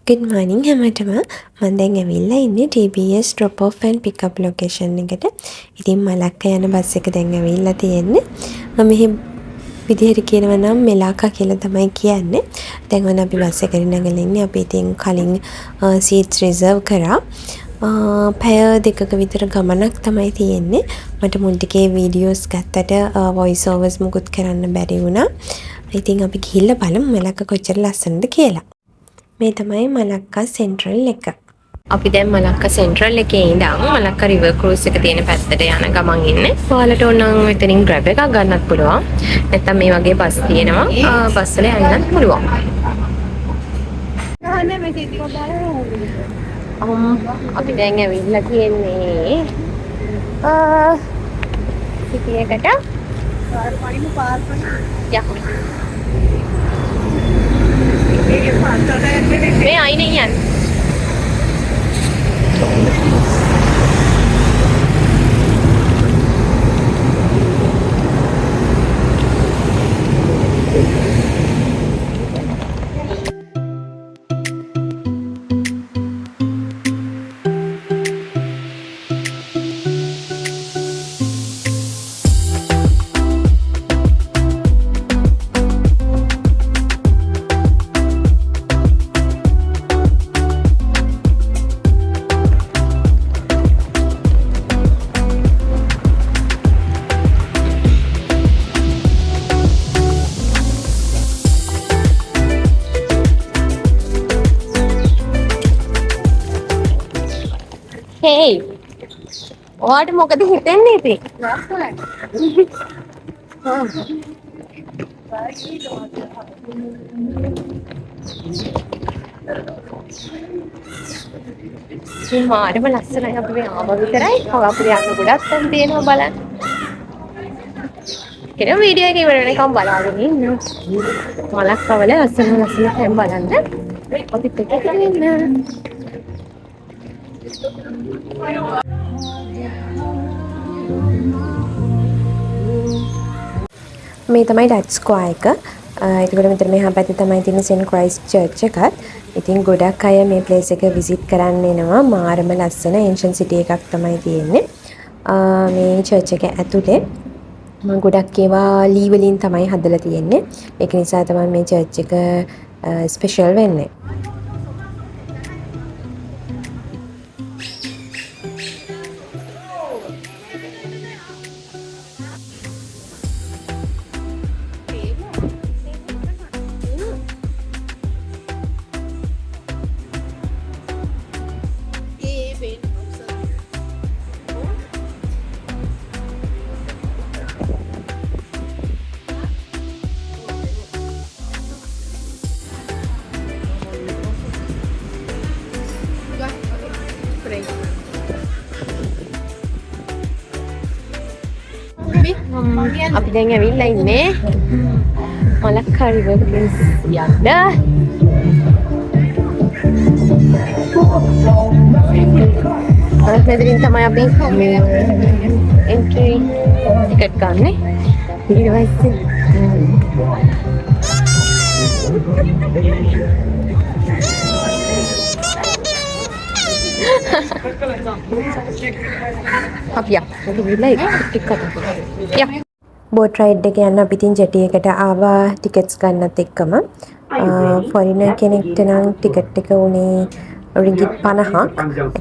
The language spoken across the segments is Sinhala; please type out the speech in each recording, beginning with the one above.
good morning හැමෝටම මම දැන් ඇවිල්ලා ඉන්නේ TBS drop off and pick up location එකට. ඉතින් මලක්ක යන බස් එක දැන් ඇවිල්ලා තියෙන්නේ. මම මෙහි විදිහට කියනවා නම් මෙලාකා කියලා තමයි කියන්නේ. දැන් ඔන්න අපි බස් එකට නැගලා ඉන්නේ. අපි ඉතින් කලින් seats reserve කරා. පැය දෙකක විතර ගමනක් තමයි තියෙන්නේ. මට මුල් ටිකේ වීඩියෝස් ගත්තට voice overs මුකුත් කරන්න බැරි වුණා. ඉතින් අපි ගිහිල්ලා බලමු මලක්ක කොච්චර ලස්සනද කියලා. මේ තමයි මලක්කා සෙන්ට්‍රල් එක. අපි දැන් මලක්කා සෙන්ට්‍රල් එකේ ඉඳන් මලක්කා රිවර් ක්‍රූස් එක තියෙන පැත්තට යන ගමන් ඉන්නේ. ඔයාලට ඕන නම් මෙතනින් grab එකක් ගන්නත් පුළුවන්. නැත්නම් මේ වගේ බස් තියෙනවා. බස් වල යන්නත් පුළුවන්. අපි දැන් ඇවිල්ලා තියෙන්නේ සිටි එකට. මේ අයිනේ යන්නේ. Hey, ඔයාට මොකද හිතෙන්නේ ඉතින්? මාරම ලස්සනයි අපි මේ ආව විතරයි. අපිට යන්න ගොඩක් තැන් තියෙනවා බලන්න. කෙනා වීඩියෝ එක ඉවර වෙනකම් බලාගෙන ඉන්න. මලක්කවල ලස්සන තැන් බලන්න. අපිත් එක්ක ඉන්න. මේ තමයි ඩච් ස්ක්වයර් එක. ඒකට මෙතන මෙහා පැත්තේ තමයි තියෙන සෙන්ට් ක්‍රයිස්ට් චර්ච් එකත්. ඉතින් ගොඩක් අය මේ ප්ලේස් එක විසිට් කරන්න එනවා. මාරම ලස්සන ඒන්ෂන්ට් සිටි එකක් තමයි තියෙන්නේ. මේ චර්ච් එක ඇතුලේ ගොඩක් ඒවා ලී වලින් තමයි හදලා තියෙන්නේ. ඒක නිසා තමයි මේ චර්ච් එක ස්පෙෂල් වෙන්නේ. අපි දැන් ඇවිල්ලා ඉන්නේ මලක්කා රිවර් ක්‍රූස් යන්න. මෙතනින් තමයි අපි එන්ට්‍රි ටිකට් ගන්නෙ. ඊට පස්සේ අපි බෝට් රයිඩ් එක යන්න අපි ඉතින් ජෙටි එකට ආවා ටිකට්ස් ගන්නත් එක්කම. ෆොරිනර් කෙනෙක්ට නම් ටිකට් එක උනේ ringgit 50ක්.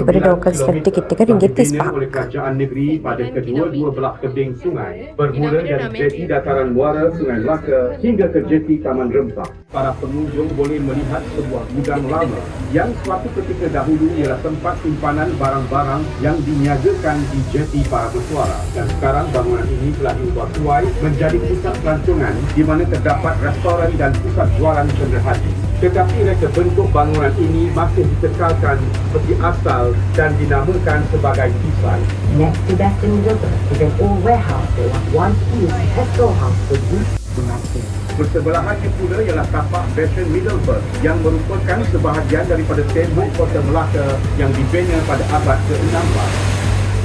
ඒකට ලෝකල්ස් ටිකට් එක ringgit 35ක්. Kerajaan negeri pada kedua-dua belah tebing sungai bermula dari jeti dataran muara Sungai Melaka hingga ke jeti Taman Rempang. Para pengunjung boleh melihat sebuah gudang lama yang suatu ketika dahulu ialah tempat simpanan barang-barang yang diniagakan di jeti para bersuara. Dan sekarang bangunan ini telah diubah tuai menjadi pusat pelancongan di mana terdapat restoran dan pusat jualan cenderhati. Tetapi reka bentuk bangunan ini masih dikekalkan seperti asal dan dinamakan sebagai Tisai. Next to Western River is an old warehouse that was once used as a storehouse for goods. Bersebelahannya pula ialah tapak Bastion Middleburg yang merupakan sebahagian daripada tembok kota Melaka yang dibina pada abad ke-16.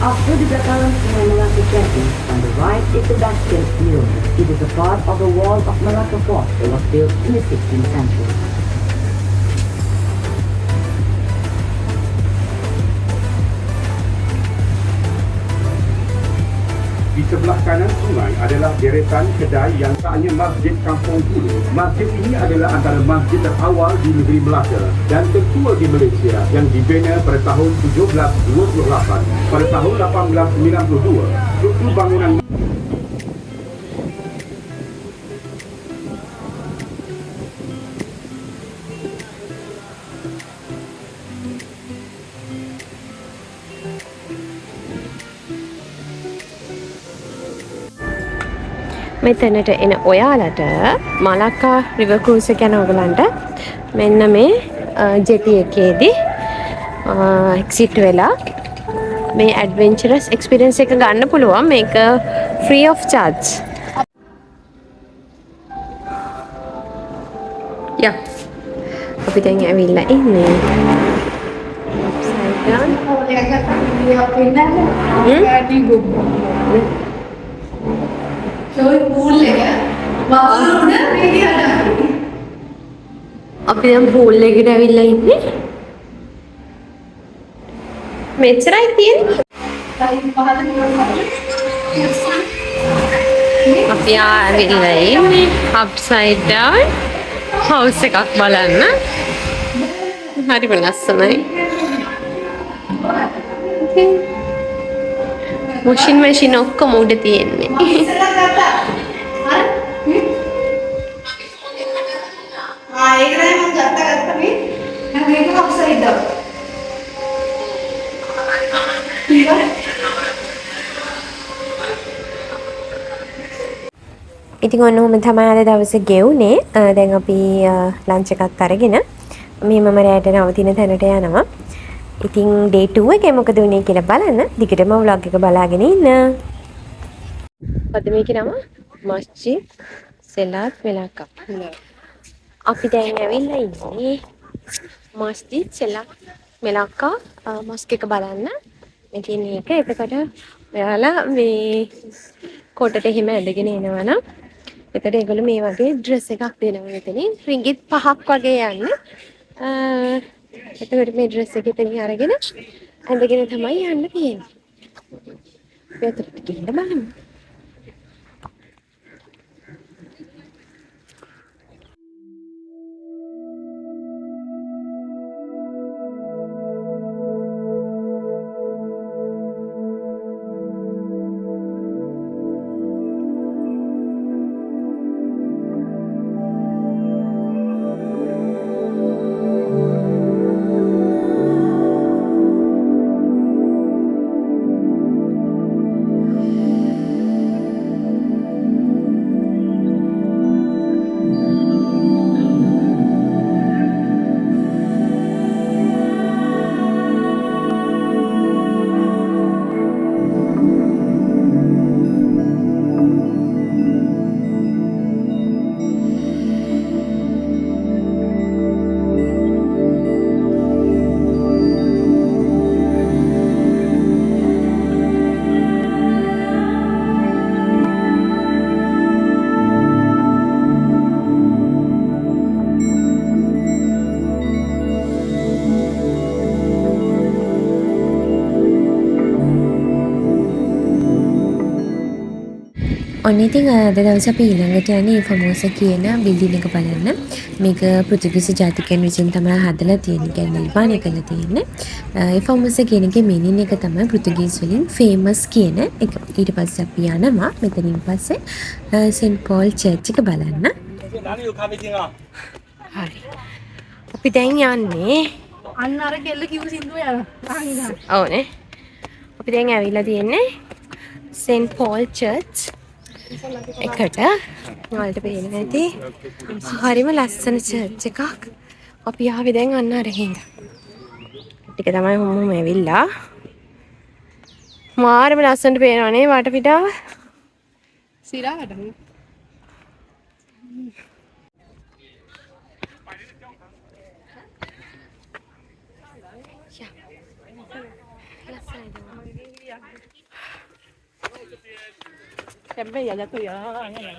After the Dataran Sungai Melaka jetty, on the right is the Bastion Mill. It is a part of the wall of Melaka Fort that was built in the 16th century. sebelah kanan sungai adalah deretan kedai yang taknya Masjid Kampung Pulau. Masjid ini adalah antara masjid terawal di negeri Melaka dan tertua di Malaysia yang dibina pada tahun 1728. Pada tahun 1892, struktur bangunan මෙතනට එන ඔයාලට මලක්කා රිවර් ක්‍රූස් එක යන ඔයගලන්ට මෙන්න මේ ජෙටි එකේදී එක්සිට් වෙලා මේ ඇඩ්වෙන්චරස් එක්ස්පීරියන්ස් එක ගන්න පුළුවන් මේක ෆ්‍රී ඔෆ් චාර්ජ්. යා අපි දැන් ඇවිල්ලා ඉන්නේ අපි දැන් පූල් එකට ඇවිල්ලා ඉන්නේ. මෙච්චරයි තියෙන්නේ. අපි ආවිල්ලා ඉන්නේ අප්සයිඩ් ඩවුන් හවුස් එකක් බලන්න. හරිම ලස්සනයි. වොෂින් මැෂින් ඔක්කොම උඩ තියෙන්නේ. ඒක තමයි මම ගත්ත මේ මේක අප්සයිඩ් ඩවුන් ඉතින් ඔන්න ඔහොම තමයි අද දවසේ ගෙවුනේ. දැන් අපි ලන්ච් එකක් අරගෙන මේ මම රැයට නවතින තැනට යනවා. ඉතින් ඩේ 2 එකේ මොකද වුනේ කියලා බලන්න දිගටම vlog එක බලාගෙන ඉන්න. පද මේකේ නම මස්ජිද් සලාත් මෙලාකා. අපි දැන් ඇවිල්ලා ඉන්නේ මස්ජිද් සලාත් මෙලාකා මොස්ක් එක බලන්න. මේ තියෙන එක. එතකොට ඔයාලා මේ කොටට එහෙම ඇඳගෙන එනවනම් එතකොට ඒගොල්ලෝ මේ වගේ ඩ්‍රෙස් එකක් දෙනවා මෙතනින්. රින්ගිත් 5ක් වගේ යන්නේ. එතකොට මේ ඩ්‍රෙස් එක ඉතින් අරගෙන ඇඳගෙන තමයි යන්න තියෙන්නේ. අපි අතට ගිහින් බලමු. ඔන්න ඉතින් අද දවසේ අපි ඊළඟට යන්නේ ෆොමෝසා කියන බිල්ඩින් එක බලන්න. මේක පෘතුගීසි ජාතිකයන් විසින් තමයි හදලා තියෙන්නේ. කියන්නේ නිර්මාණය කරලා තියෙන්නේ. ඒ ෆොමෝසා කියන එකේ මීනින් එක තමයි පෘතුගීස් වලින් ෆේමස් කියන එක. ඊට පස්සේ අපි යනවා මෙතනින් පස්සේ සෙන්ට් පෝල් චර්ච් එක බලන්න. හරි. අපි දැන් යන්නේ අන්න අර කෙල්ල කිව්ව සින්දුව යනවා. ඔව්නේ. අපි දැන් ඇවිල්ලා තියෙන්නේ සෙන්ට් පෝල් චර්ච් එකට. ඔයාලට පේනවා ඇති. හරිම ලස්සන චර්ච් එකක්. අපි ආවේ දැන් අන්න අර හින්ද. ටික තමයි මොම ඇවිල්ලා. මාරම ලස්සනට පේනවනේ වටපිටාව. සිරාවට හැබැයි යලතු යා නේ.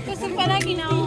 Gusto pa lagi na ako.